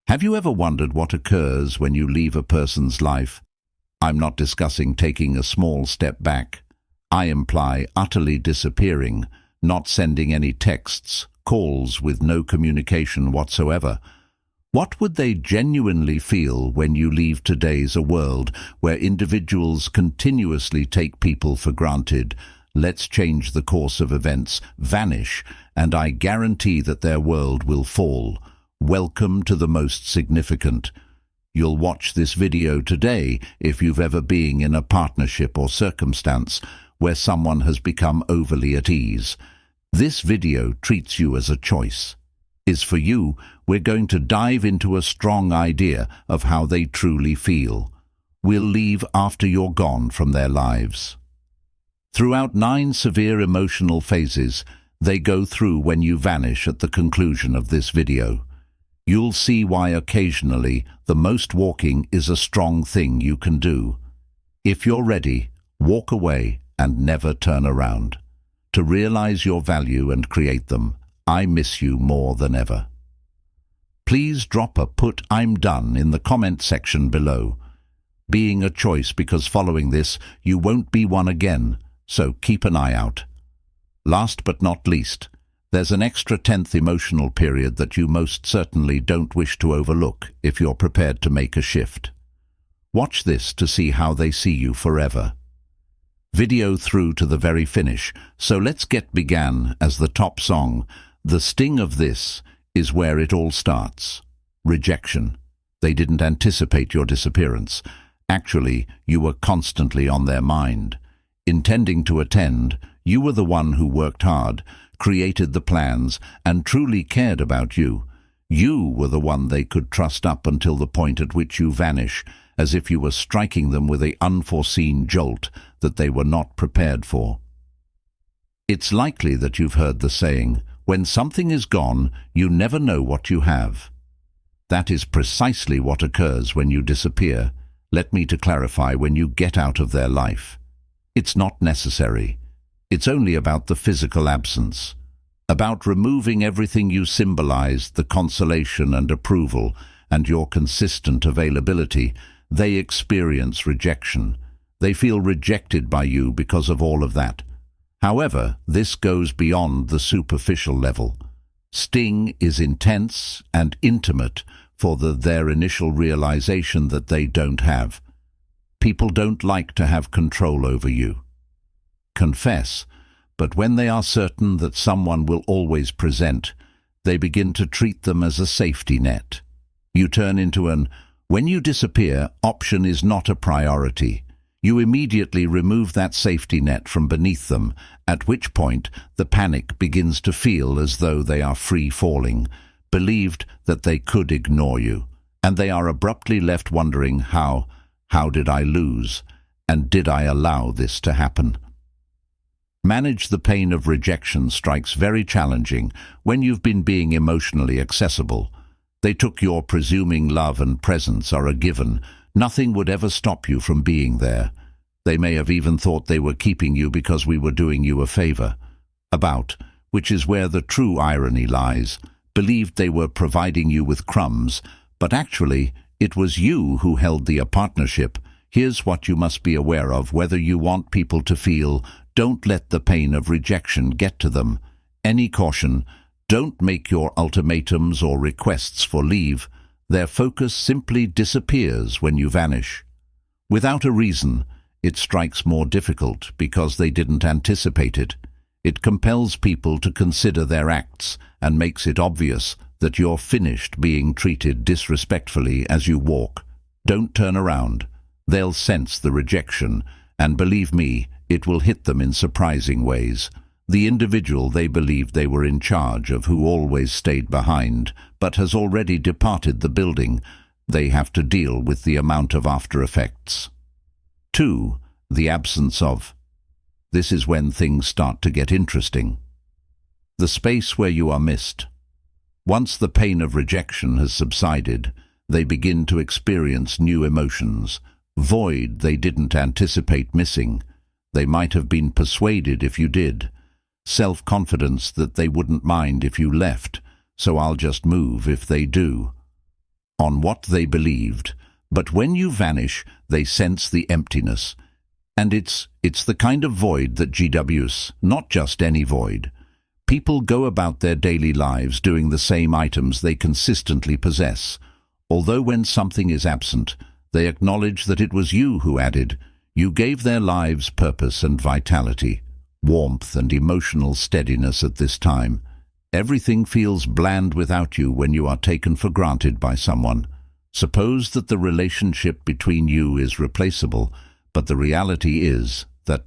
Have you ever wondered what occurs when you leave a person's life? I'm not discussing taking a small step back. I imply utterly disappearing, not sending any texts, calls with no communication whatsoever. What would they genuinely feel when you leave today's a world where individuals continuously take people for granted? Let's change the course of events, vanish, and I guarantee that their world will fall. Welcome to the most significant. You'll watch this video today if you've ever been in a partnership or circumstance where someone has become overly at ease. This video treats you as a choice. Is for you, we're going to dive into a strong idea of how they truly feel. We'll leave after you're gone from their lives. Throughout 9 severe emotional phases, they go through when you vanish at the conclusion of this video. You'll see why occasionally the most walking is a strong thing you can do. If you're ready, walk away and never turn around. To realize your value and create them, I miss you more than ever. Please drop a "put I'm done" in the comment section below. Being a choice, because following this, you won't be one again, so keep an eye out. Last but not least, there's an extra 10th emotional period that you most certainly don't wish to overlook if you're prepared to make a shift. Watch this to see how they see you forever. Video through to the very finish, so let's get began as the top song. The sting of this is where it all starts. Rejection. They didn't anticipate your disappearance. Actually, you were constantly on their mind. Intending to attend, you were the one who worked hard, created the plans, and truly cared about you. You were the one they could trust up until the point at which you vanish, as if you were striking them with an unforeseen jolt that they were not prepared for. It's likely that you've heard the saying, when something is gone, you never know what you have. That is precisely what occurs when you disappear. Let me to clarify, when you get out of their life. It's not necessary. It's only about the physical absence, about removing everything you symbolized, the consolation and approval, and your consistent availability. They experience rejection. They feel rejected by you because of all of that. However, this goes beyond the superficial level. Sting is intense and intimate for their initial realization that they don't have. People don't like to have control over you. Confess, but when they are certain that someone will always present, they begin to treat them as a safety net. You turn into an "when you disappear" option is not a priority. You immediately remove that safety net from beneath them, at which point the panic begins to feel as though they are free falling, believed that they could ignore you, and they are abruptly left wondering how did I lose, and did I allow this to happen? Manage the pain of rejection strikes very challenging when you've been being emotionally accessible. They took your presuming love and presence are a given. Nothing would ever stop you from being there. They may have even thought they were keeping you because we were doing you a favor. Which is where the true irony lies. Believed they were providing you with crumbs, but actually it was you who held the partnership. Here's what you must be aware of whether you want people to feel. Don't let the pain of rejection get to them. Any caution, don't make your ultimatums or requests for leave. Their focus simply disappears when you vanish. Without a reason, it strikes more difficult because they didn't anticipate it. It compels people to consider their acts and makes it obvious that you're finished being treated disrespectfully as you walk. Don't turn around. They'll sense the rejection, and believe me, it will hit them in surprising ways. The individual they believed they were in charge of, who always stayed behind, but has already departed the building, they have to deal with the amount of after effects. 2. The absence of. This is when things start to get interesting. The space where you are missed. Once the pain of rejection has subsided, they begin to experience new emotions. Void they didn't anticipate missing. They might have been persuaded if you did. Self-confidence that they wouldn't mind if you left, so I'll just move if they do. on what they believed, but when you vanish, they sense the emptiness. And it's the kind of void that GWs, not just any void. People go about their daily lives doing the same items they consistently possess, although when something is absent, they acknowledge that it was you who added. You gave their lives purpose and vitality, warmth and emotional steadiness at this time. Everything feels bland without you when you are taken for granted by someone. Suppose that the relationship between you is replaceable, but the reality is that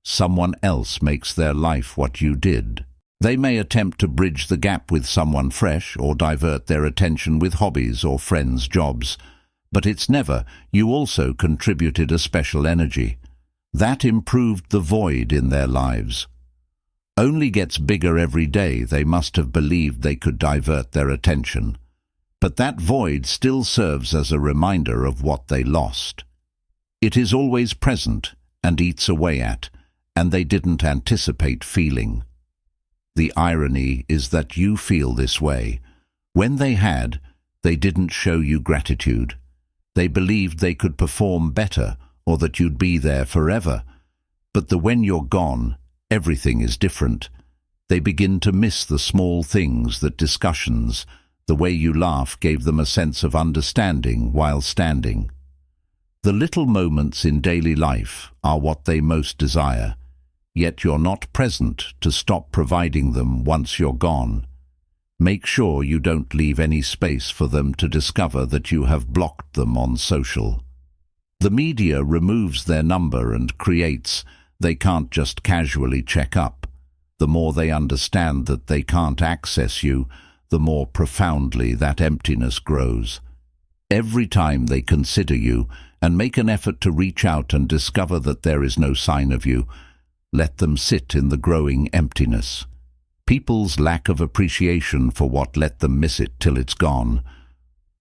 someone else makes their life what you did. They may attempt to bridge the gap with someone fresh or divert their attention with hobbies or friends' jobs, but it's never, you also contributed a special energy. That improved the void in their lives. Only gets bigger every day. They must have believed they could divert their attention. But that void still serves as a reminder of what they lost. It is always present and eats away at, and they didn't anticipate feeling. The irony is that you feel this way. When they had, they didn't show you gratitude. They believed they could perform better or that you'd be there forever. But when you're gone, everything is different. They begin to miss the small things, that discussions, the way you laugh gave them a sense of understanding while standing. The little moments in daily life are what they most desire, yet you're not present to stop providing them once you're gone. Make sure you don't leave any space for them to discover that you have blocked them on social. The media removes their number and creates, they can't just casually check up. The more they understand that they can't access you, the more profoundly that emptiness grows. Every time they consider you and make an effort to reach out and discover that there is no sign of you, let them sit in the growing emptiness. People's lack of appreciation for what let them miss it till it's gone.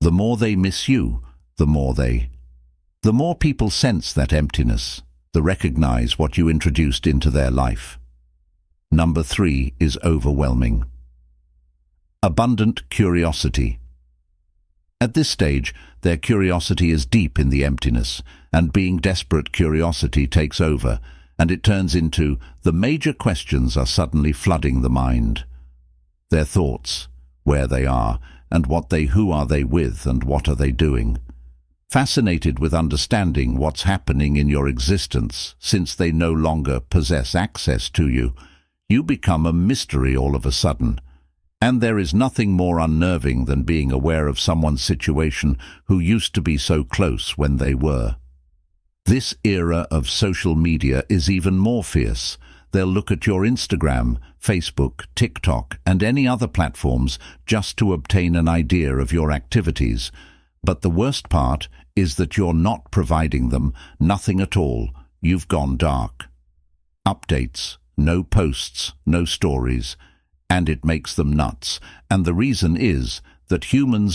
The more they miss you, the more people sense that emptiness, they recognize what you introduced into their life. Number 3 is overwhelming. Abundant curiosity. At this stage, their curiosity is deep in the emptiness, and being desperate curiosity takes over, and it turns into the major questions are suddenly flooding the mind. Their thoughts, where they are, and who are they with, and what are they doing. Fascinated with understanding what's happening in your existence, since they no longer possess access to you, you become a mystery all of a sudden. And there is nothing more unnerving than being aware of someone's situation who used to be so close when they were. This era of social media is even more fierce. They'll look at your Instagram, Facebook, TikTok, and any other platforms just to obtain an idea of your activities. But the worst part is that you're not providing them nothing at all. You've gone dark. Updates, no posts, no stories, and it makes them nuts. And the reason is that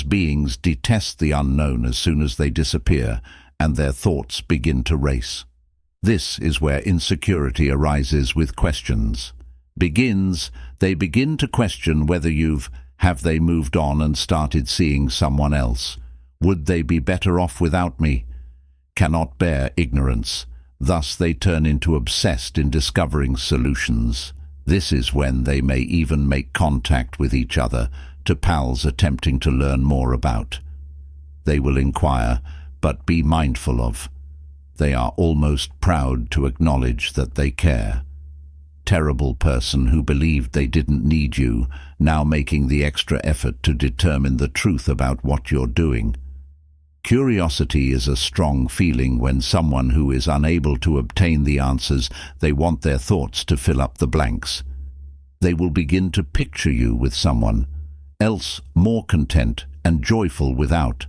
beings detest the unknown as soon as they disappear, and their thoughts begin to race. This is where insecurity arises with questions. They begin to question whether have they moved on and started seeing someone else? Would they be better off without me? Cannot bear ignorance. Thus they turn into obsessed in discovering solutions. This is when they may even make contact with each other, to pals attempting to learn more about. They will inquire, but be mindful of. They are almost proud to acknowledge that they care. Terrible person who believed they didn't need you, now making the extra effort to determine the truth about what you're doing. Curiosity is a strong feeling when someone who is unable to obtain the answers they want their thoughts to fill up the blanks. They will begin to picture you with someone else more content and joyful without.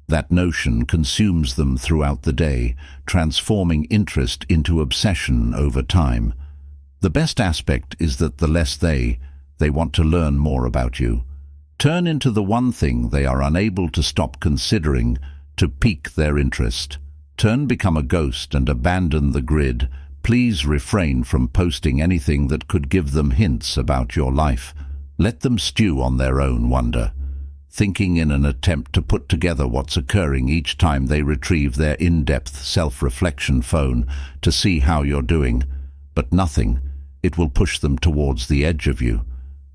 That notion consumes them throughout the day, transforming interest into obsession over time. The best aspect is that the less they want to learn more about you, turn into the one thing they are unable to stop considering to pique their interest. Become a ghost and abandon the grid. Please refrain from posting anything that could give them hints about your life. Let them stew on their own wonder. thinking in an attempt to put together what's occurring each time they retrieve their in-depth self-reflection phone to see how you're doing. But nothing. It will push them towards the edge of you.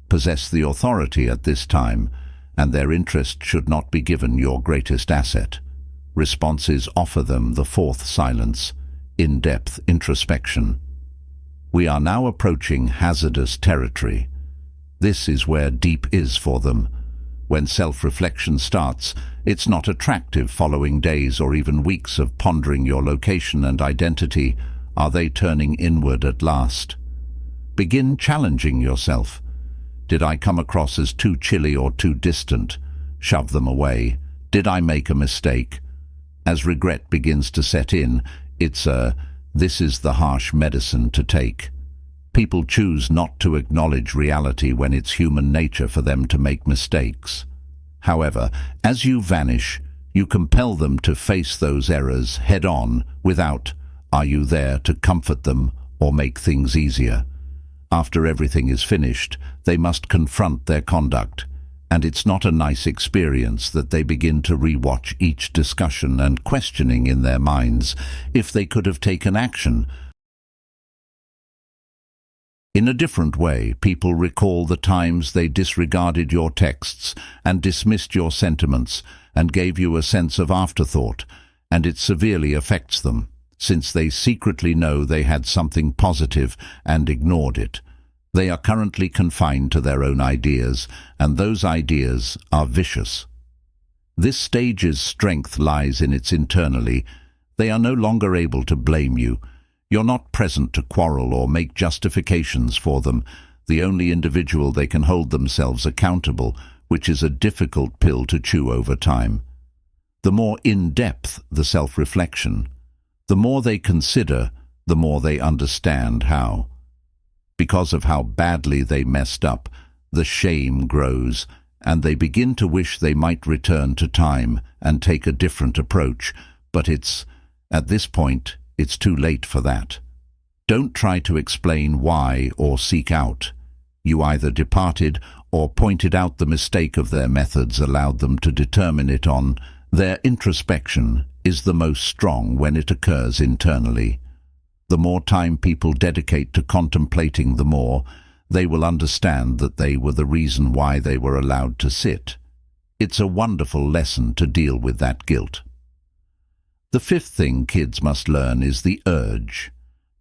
Possess the authority at this time, and their interest should not be given your greatest asset. Responses offer them the fourth silence, in-depth introspection. We are now approaching hazardous territory. This is where deep is for them. When self-reflection starts, it's not attractive following days or even weeks of pondering your location and identity. Are they turning inward at last? Begin challenging yourself. Did I come across as too chilly or too distant? Shove them away. Did I make a mistake? As regret begins to set in, this is the harsh medicine to take. People choose not to acknowledge reality when it's human nature for them to make mistakes. However, as you vanish, you compel them to face those errors head-on without, are you there to comfort them or make things easier? After everything is finished, they must confront their conduct, and it's not a nice experience that they begin to re-watch each discussion and questioning in their minds if they could have taken action. In a different way, people recall the times they disregarded your texts and dismissed your sentiments and gave you a sense of afterthought, and it severely affects them, since they secretly know they had something positive and ignored it. They are currently confined to their own ideas, and those ideas are vicious. This stage's strength lies in its internally. They are no longer able to blame you. You're not present to quarrel or make justifications for them, the only individual they can hold themselves accountable, which is a difficult pill to chew over time. The more in-depth the self-reflection, the more they consider, the more they understand how. Because of how badly they messed up, the shame grows, and they begin to wish they might return to time and take a different approach, but at this point, it's too late for that. Don't try to explain why or seek out. You either departed or pointed out the mistake of their methods allowed them to determine it on. Their introspection is the most strong when it occurs internally. The more time people dedicate to contemplating, the more they will understand that they were the reason why they were allowed to sit. It's a wonderful lesson to deal with that guilt. The fifth thing kids must learn is the urge.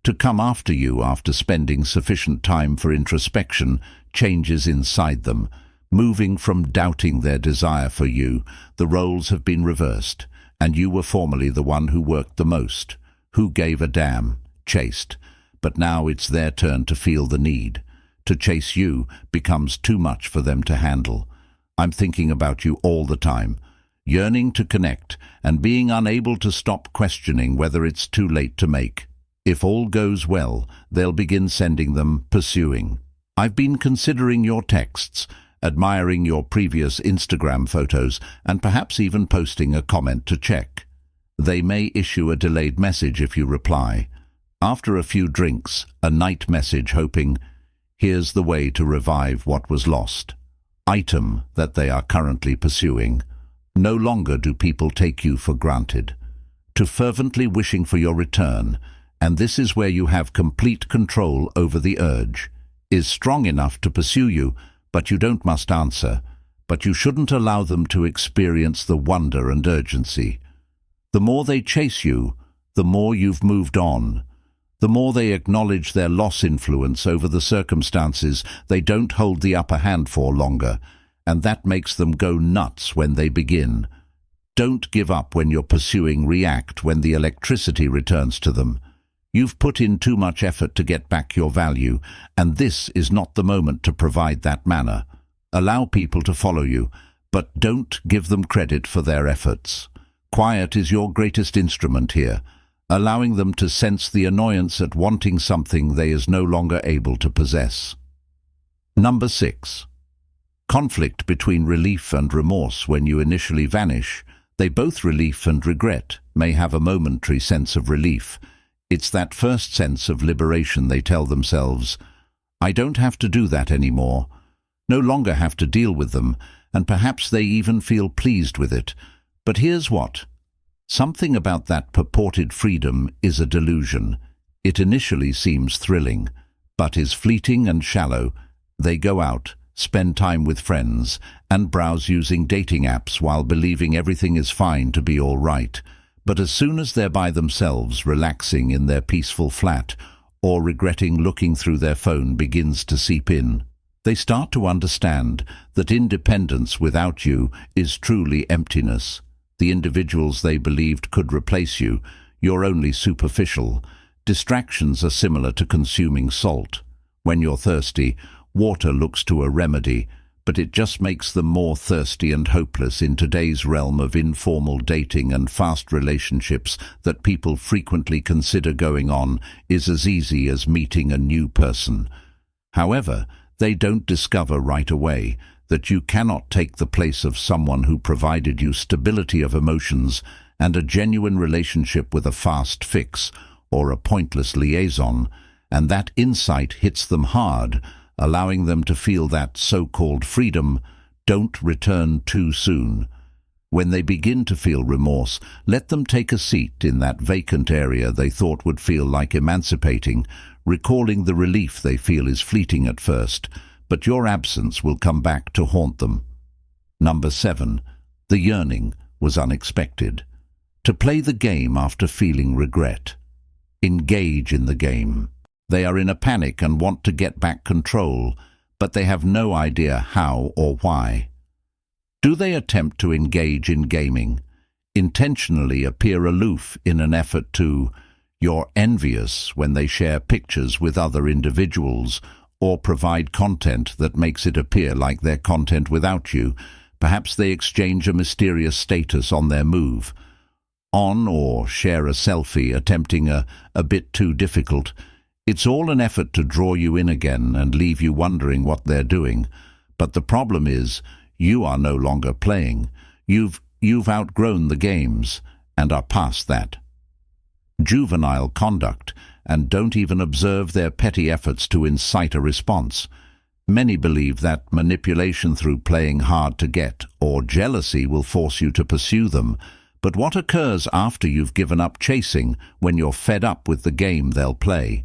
To come after you after spending sufficient time for introspection changes inside them. Moving from doubting their desire for you, the roles have been reversed, and you were formerly the one who worked the most, who gave a damn, chased. But now it's their turn to feel the need. To chase you becomes too much for them to handle. I'm thinking about you all the time, yearning to connect and being unable to stop questioning whether it's too late to make. If all goes well, they'll begin sending them, pursuing. I've been considering your texts, admiring your previous Instagram photos, and perhaps even posting a comment to check. They may issue a delayed message if you reply. After a few drinks, a night message hoping, here's the way to revive what was lost. Item that they are currently pursuing. No longer do people take you for granted. To fervently wishing for your return, and this is where you have complete control over the urge, is strong enough to pursue you, but you must answer. But you shouldn't allow them to experience the wonder and urgency. The more they chase you, the more you've moved on. The more they acknowledge their loss influence over the circumstances they don't hold the upper hand for longer, and that makes them go nuts when they begin. Don't give up when you're pursuing, react when the electricity returns to them. You've put in too much effort to get back your value, and this is not the moment to provide that manner. Allow people to follow you, but don't give them credit for their efforts. Quiet is your greatest instrument here, allowing them to sense the annoyance at wanting something they is no longer able to possess. Number 6. Conflict between relief and remorse. When you initially vanish, they both, relief and regret, may have a momentary sense of relief. It's that first sense of liberation. They tell themselves, I don't have to do that anymore, no longer have to deal with them, and perhaps they even feel pleased with it. But here's what. Something about that purported freedom is a delusion. It initially seems thrilling, but is fleeting and shallow. They go out, spend time with friends, and browse using dating apps while believing everything is fine to be all right. But as soon as they're by themselves, relaxing in their peaceful flat, or regretting looking through their phone begins to seep in, they start to understand that independence without you is truly emptiness. The individuals they believed could replace you, you're only superficial. Distractions are similar to consuming salt. When you're thirsty, water looks to a remedy, but it just makes them more thirsty and hopeless. In today's realm of informal dating and fast relationships that people frequently consider going on is as easy as meeting a new person. However, they don't discover right away that you cannot take the place of someone who provided you stability of emotions and a genuine relationship with a fast fix or a pointless liaison, and that insight hits them hard, allowing them to feel that so-called freedom. Don't return too soon. When they begin to feel remorse, let them take a seat in that vacant area they thought would feel like emancipating, recalling the relief they feel is fleeting at first, but your absence will come back to haunt them. Number 7. The yearning was unexpected. To play the game after feeling regret. Engage in the game. They are in a panic and want to get back control, but they have no idea how or why. Do they attempt to engage in gaming, intentionally appear aloof in an effort to? You're envious when they share pictures with other individuals or provide content that makes it appear like their content without you. Perhaps they exchange a mysterious status on their move on or share a selfie attempting a bit too difficult. It's all an effort to draw you in again and leave you wondering what they're doing. But the problem is, you are no longer playing. You've outgrown the games and are past that. Juvenile conduct, and don't even observe their petty efforts to incite a response. Many believe that manipulation through playing hard to get or jealousy will force you to pursue them. But what occurs after you've given up chasing, when you're fed up with the game they'll play?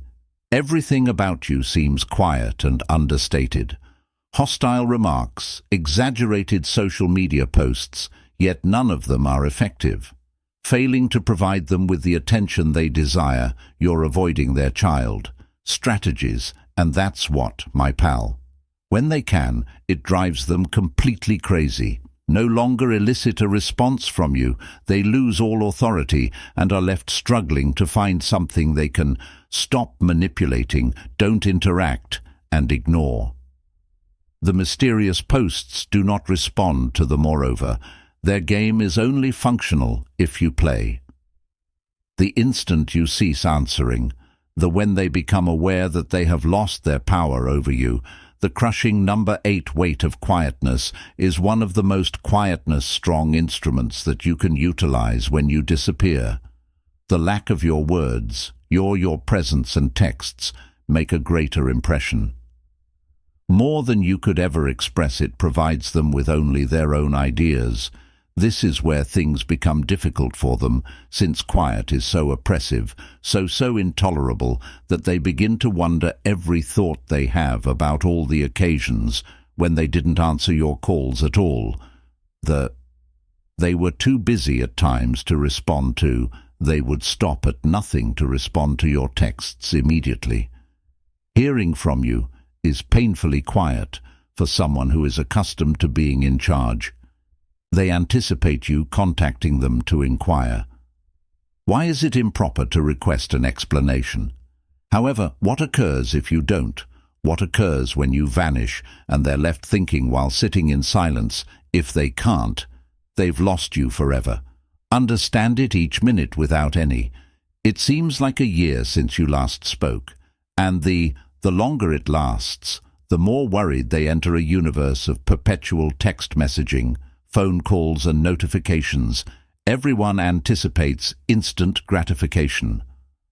Everything about you seems quiet and understated. Hostile remarks, exaggerated social media posts, yet none of them are effective. Failing to provide them with the attention they desire, you're avoiding their child. Strategies, and that's what, my pal. When they can, it drives them completely crazy. No longer elicit a response from you, they lose all authority and are left struggling to find something they can stop manipulating, don't interact, and ignore. The mysterious posts do not respond to them. Moreover, their game is only functional if you play. The instant you cease answering, when they become aware that they have lost their power over you, the crushing number 8 weight of quietness is one of the most quietness-strong instruments that you can utilize when you disappear. The lack of your words, your presence and texts make a greater impression. More than you could ever express, it provides them with only their own ideas. This is where things become difficult for them, since quiet is so oppressive, so intolerable, that they begin to wonder every thought they have about all the occasions when they didn't answer your calls at all. They were too busy at times to respond to. They would stop at nothing to respond to your texts immediately. Hearing from you is painfully quiet for someone who is accustomed to being in charge. They anticipate you contacting them to inquire. Why is it improper to request an explanation? However, what occurs if you don't? What occurs when you vanish and they're left thinking while sitting in silence? If they can't, they've lost you forever. Understand it each minute without any. It seems like a year since you last spoke, and the longer it lasts, the more worried they enter a universe of perpetual text messaging, phone calls and notifications. Everyone anticipates instant gratification.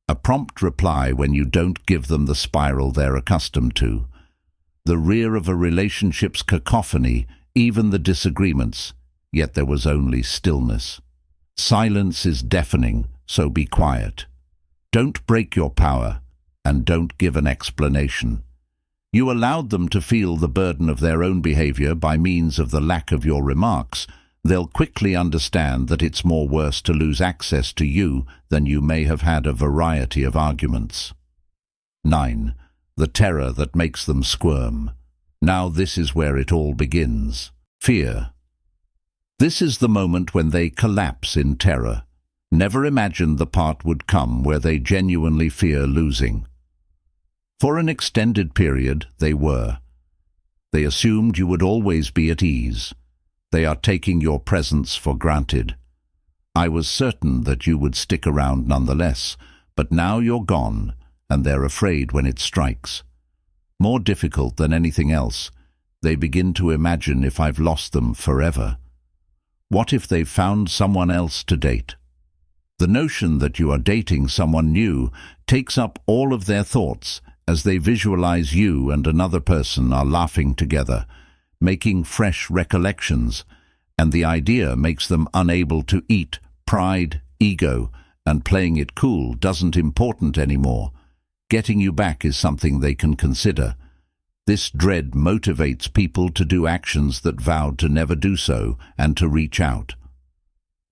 A prompt reply when you don't give them the spiral they're accustomed to. The rear of a relationship's cacophony even the disagreements, yet there was only stillness. Silence is deafening, so be quiet. Don't break your power, and don't give an explanation. You allowed them to feel the burden of their own behavior by means of the lack of your remarks. They'll quickly understand that it's more worse to lose access to you than you may have had a variety of arguments. 9. The terror that makes them squirm. Now this is where it all begins. Fear. This is the moment when they collapse in terror. Never imagined the part would come where they genuinely fear losing. For an extended period, they were. They assumed you would always be at ease. They are taking your presence for granted. I was certain that you would stick around nonetheless, but now you're gone, and they're afraid when it strikes. More difficult than anything else, they begin to imagine if I've lost them forever. What if they've found someone else to date? The notion that you are dating someone new takes up all of their thoughts as they visualize you and another person are laughing together, making fresh recollections, and the idea makes them unable to eat. Pride, ego, and playing it cool doesn't important anymore. Getting you back is something they can consider. This dread motivates people to do actions that vowed to never do so and to reach out.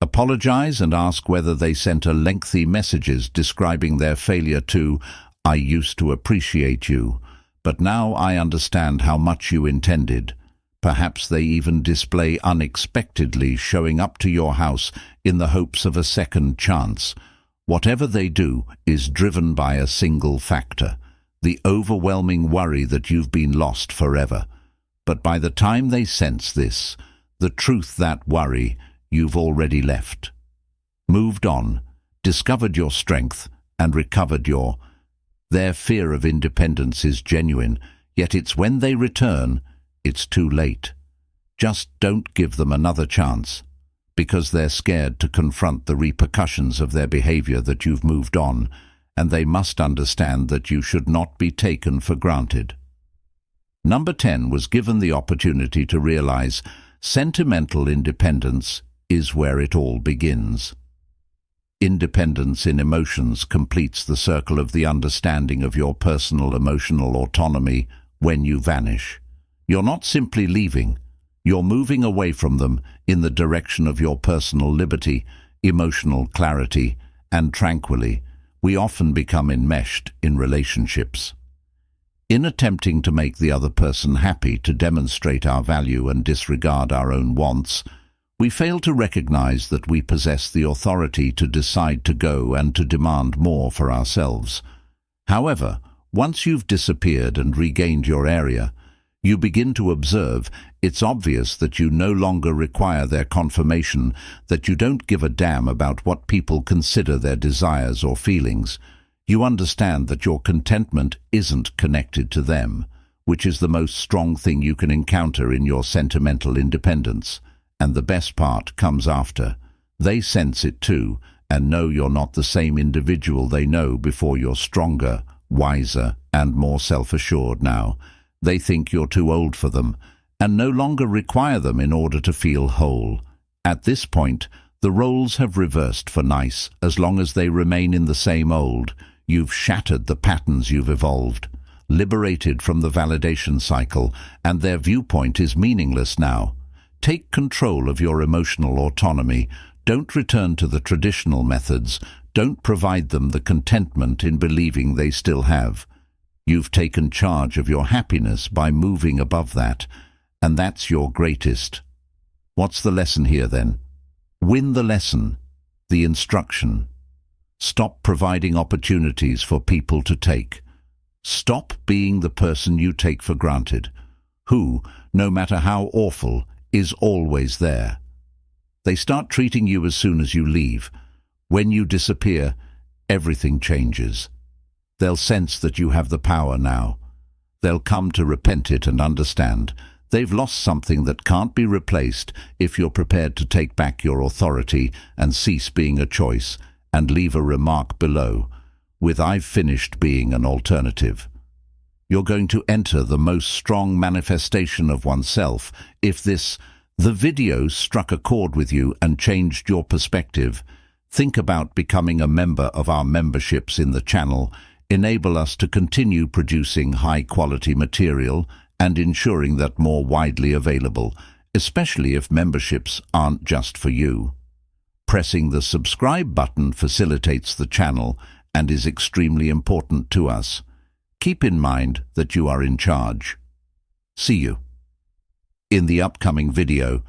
Apologize and ask whether they sent a lengthy messages describing their failure to, "I used to appreciate you, but now I understand how much you intended." Perhaps they even display unexpectedly showing up to your house in the hopes of a second chance. Whatever they do is driven by a single factor, the overwhelming worry that you've been lost forever. But by the time they sense this, the truth that worry, you've already left. Moved on, discovered your strength, and recovered their fear of independence is genuine, yet it's when they return, it's too late. Just don't give them another chance, because they're scared to confront the repercussions of their behavior that you've moved on, and they must understand that you should not be taken for granted. Number 10 was given the opportunity to realize sentimental independence is where it all begins. Independence in emotions completes the circle of the understanding of your personal emotional autonomy when you vanish. You're not simply leaving, you're moving away from them in the direction of your personal liberty, emotional clarity, and tranquility. We often become enmeshed in relationships. In attempting to make the other person happy, to demonstrate our value and disregard our own wants, we fail to recognize that we possess the authority to decide to go and to demand more for ourselves. However, once you've disappeared and regained your area, you begin to observe it's obvious that you no longer require their confirmation, that you don't give a damn about what people consider their desires or feelings. You understand that your contentment isn't connected to them, which is the most strong thing you can encounter in your sentimental independence. And the best part comes after. They sense it too, and know you're not the same individual they know before. You're stronger, wiser, and more self-assured now. They think you're too old for them, and no longer require them in order to feel whole. At this point, the roles have reversed for nice. As long as they remain in the same old, you've shattered the patterns you've evolved, liberated from the validation cycle, and their viewpoint is meaningless now. Take control of your emotional autonomy. Don't return to the traditional methods. Don't provide them the contentment in believing they still have. You've taken charge of your happiness by moving above that, and that's your greatest. What's the lesson here then? Win the lesson, the instruction. Stop providing opportunities for people to take. Stop being the person you take for granted, who, no matter how awful, is always there. They start treating you as soon as you leave. When you disappear, everything changes. They'll sense that you have the power now. They'll come to repent it and understand they've lost something that can't be replaced if you're prepared to take back your authority and cease being a choice, and leave a remark below with "I've finished being an alternative." you're going to enter the most strong manifestation of oneself. If the video struck a chord with you and changed your perspective, think about becoming a member of our memberships in the channel. Enable us to continue producing high-quality material and ensuring that more widely available, especially if memberships aren't just for you. Pressing the subscribe button facilitates the channel and is extremely important to us. Keep in mind that you are in charge. See you in the upcoming video.